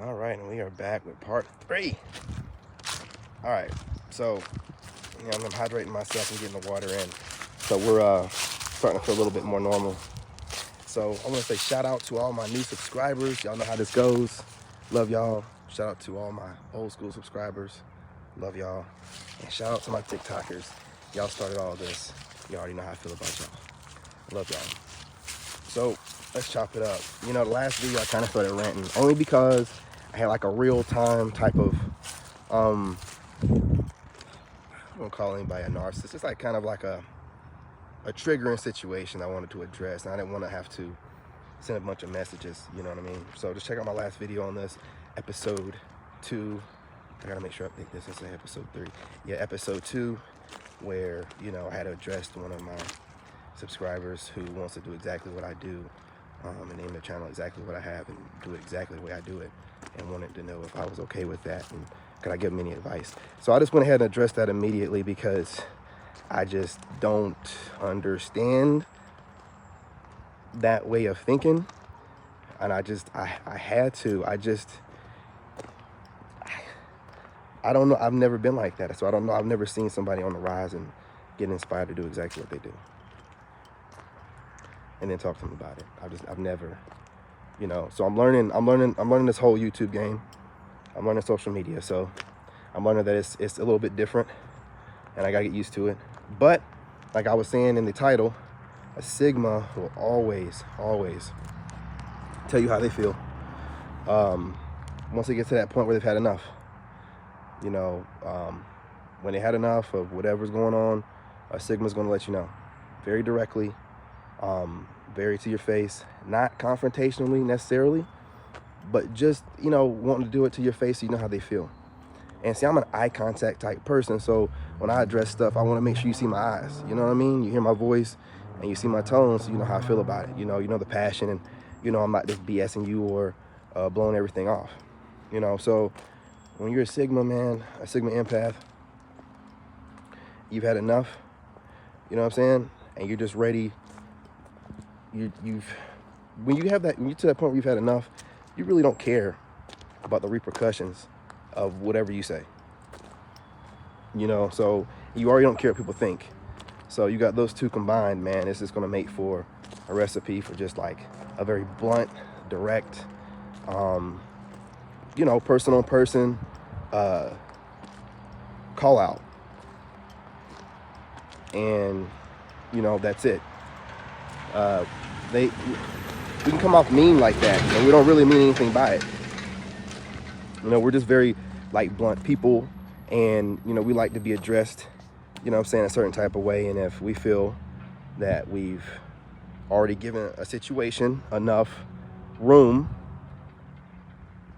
All right, and we are back with part 3. All right, so I'm hydrating myself and getting the water in. So we're starting to feel a little bit more normal. So I want to say shout out to all my new subscribers. Y'all know how this goes. Love y'all. Shout out to all my old school subscribers. Love y'all. And shout out to my TikTokers. Y'all started all this. You already know how I feel about y'all. Love y'all. So let's chop it up. The last video I kind of started ranting only because I had like a real time type of I don't call anybody a narcissist. It's like kind of like a triggering situation I wanted to address, and I didn't want to have to send a bunch of messages, you know what I mean? So just check out my last video on this, episode 2. I gotta make sure I think this is episode 3. Yeah, episode 2, where I had addressed one of my subscribers who wants to do exactly what I do, and name their channel exactly what I have and do it exactly the way I do it, and wanted to know if I was okay with that and could I give them any advice. So I just went ahead and addressed that immediately because I just don't understand that way of thinking, and I had to. I don't know. I've never been like that, so I don't know. I've never seen somebody on the rise and get inspired to do exactly what they do, and then talk to them about it. I've never, So I'm learning this whole YouTube game. I'm learning social media, so I'm learning that it's a little bit different, and I gotta get used to it. But like I was saying in the title, a Sigma will always tell you how they feel. Once they get to that point where they've had enough, when they had enough of whatever's going on, a Sigma's going to let you know very directly, very to your face, not confrontationally necessarily, but just wanting to do it to your face so you know how they feel. And see, I'm an eye contact type person, so when I address stuff, I want to make sure you see my eyes. You know what I mean? You hear my voice and you see my tone, so you know how I feel about it. You know the passion, and I'm not just BSing you or blowing everything off. So when you're a Sigma man, a Sigma empath, you've had enough. You know what I'm saying? And you're just ready. When you're to that point where you've had enough, you really don't care about the repercussions of whatever you say. So you already don't care what people think. So you got those two combined, man, it's just gonna make for a recipe for just like a very blunt, direct, person on person call out. And that's it. We can come off mean like that, and we don't really mean anything by it. We're just very like blunt people, and we like to be addressed, a certain type of way. And if we feel that we've already given a situation enough room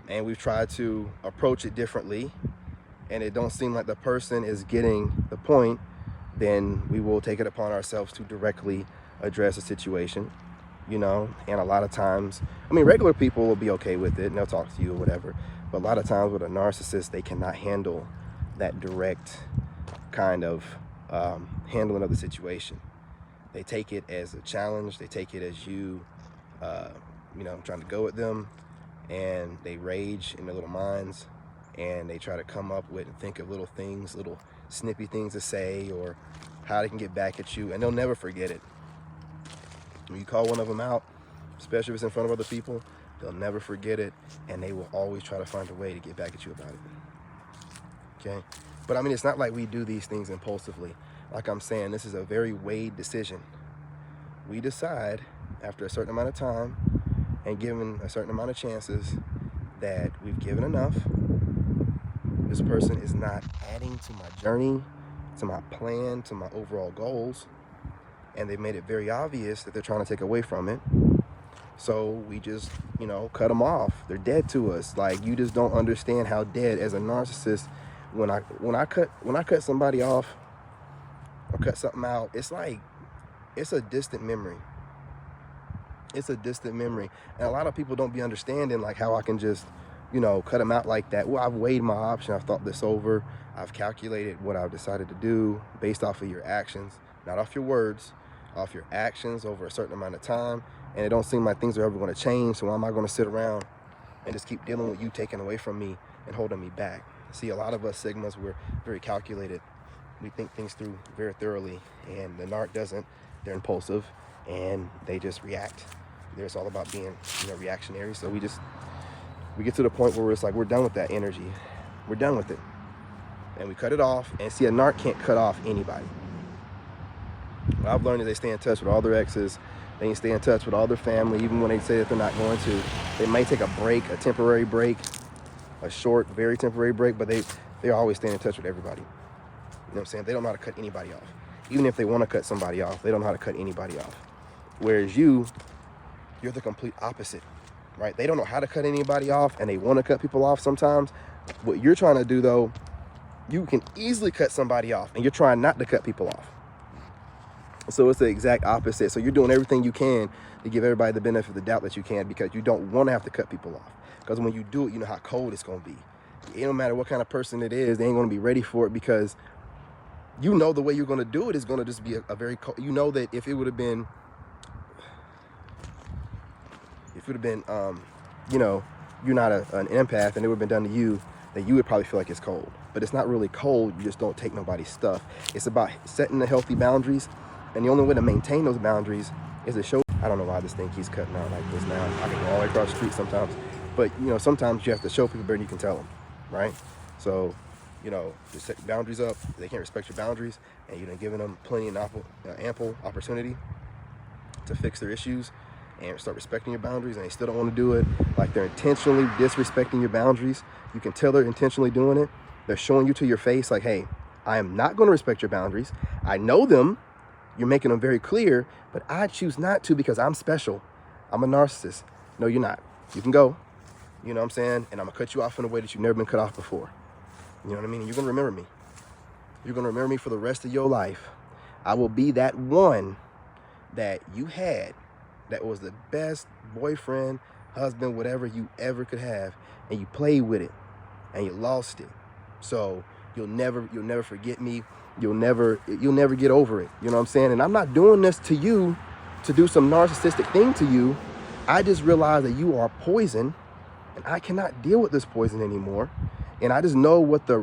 and we've tried to approach it differently and it don't seem like the person is getting the point, then we will take it upon ourselves to directly address a situation. And a lot of times, regular people will be okay with it and they'll talk to you or whatever. But a lot of times with a narcissist, they cannot handle that direct kind of handling of the situation. They take it as a challenge. They take it as you, trying to go at them, and they rage in their little minds, and they try to come up with and think of little things, little snippy things to say, or how they can get back at you, and they'll never forget it. When you call one of them out, especially if it's in front of other people, they'll never forget it, and they will always try to find a way to get back at you about it. Okay? But it's not like we do these things impulsively. Like I'm saying, this is a very weighed decision. We decide after a certain amount of time and given a certain amount of chances that we've given enough. This person is not adding to my journey, to my plan, to my overall goals. And they've made it very obvious that they're trying to take away from it. So we just, cut them off. They're dead to us. Like, you just don't understand how dead as a narcissist. When I cut somebody off or cut something out, it's like it's a distant memory. It's a distant memory, and a lot of people don't be understanding like how I can just, cut them out like that. Well, I've weighed my option. I've thought this over. I've calculated what I've decided to do based off of your actions, not off your words. Off your actions over a certain amount of time, and it don't seem like things are ever going to change. So why am I going to sit around and just keep dealing with you taking away from me and holding me back. See, a lot of us Sigmas, we're very calculated. We think things through very thoroughly, and the Narc doesn't. They're impulsive, and they just react. It's all about being, reactionary. So we get to the point where it's like, we're done with that energy. We're done with it. And we cut it off. And see, a Narc can't cut off anybody. What I've learned is they stay in touch with all their exes. They can stay in touch with all their family, even when they say that they're not going to. They might take a break, a temporary break, a short, very temporary break, but they're always staying in touch with everybody. You know what I'm saying? They don't know how to cut anybody off. Even if they want to cut somebody off, they don't know how to cut anybody off. Whereas you're the complete opposite, right? They don't know how to cut anybody off, and they want to cut people off sometimes. What you're trying to do, though, you can easily cut somebody off, and you're trying not to cut people off. So it's the exact opposite. So you're doing everything you can to give everybody the benefit of the doubt that you can, because you don't want to have to cut people off. Because when you do it, you know how cold it's going to be. It don't matter what kind of person it is, they ain't going to be ready for it, because you know the way you're going to do it is going to just be a very cold. You know that if it would have been, you're not an empath and it would have been done to you, then you would probably feel like it's cold. But it's not really cold. You just don't take nobody's stuff. It's about setting the healthy boundaries. And the only way to maintain those boundaries is to show. I don't know why this thing keeps cutting out like this now. I can go all the way across the street sometimes. But, sometimes you have to show people better than you can tell them, right? So, just set boundaries up. They can't respect your boundaries, and you're giving them plenty and ample opportunity to fix their issues and start respecting your boundaries, and they still don't want to do it. Like, they're intentionally disrespecting your boundaries. You can tell they're intentionally doing it. They're showing you to your face like, hey, I am not going to respect your boundaries. I know them. You're making them very clear, but I choose not to because I'm special. I'm a narcissist. No, you're not. You can go. You know what I'm saying? And I'm going to cut you off in a way that you've never been cut off before. You know what I mean? And you're going to remember me. You're going to remember me for the rest of your life. I will be that one that you had that was the best boyfriend, husband, whatever you ever could have. And you played with it and you lost it. So you'll never forget me. You'll never get over it. You know what I'm saying? And I'm not doing this to you to do some narcissistic thing to you. I just realized that you are poison, and I cannot deal with this poison anymore. And I just know what the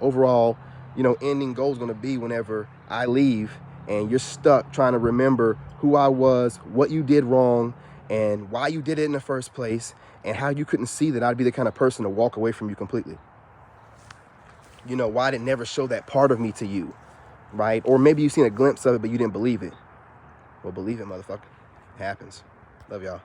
overall, ending goal is going to be whenever I leave and you're stuck trying to remember who I was, what you did wrong, and why you did it in the first place, and how you couldn't see that I'd be the kind of person to walk away from you completely. Why did it never show that part of me to you, right? Or maybe you've seen a glimpse of it, but you didn't believe it. Well, believe it, motherfucker. It happens. Love y'all.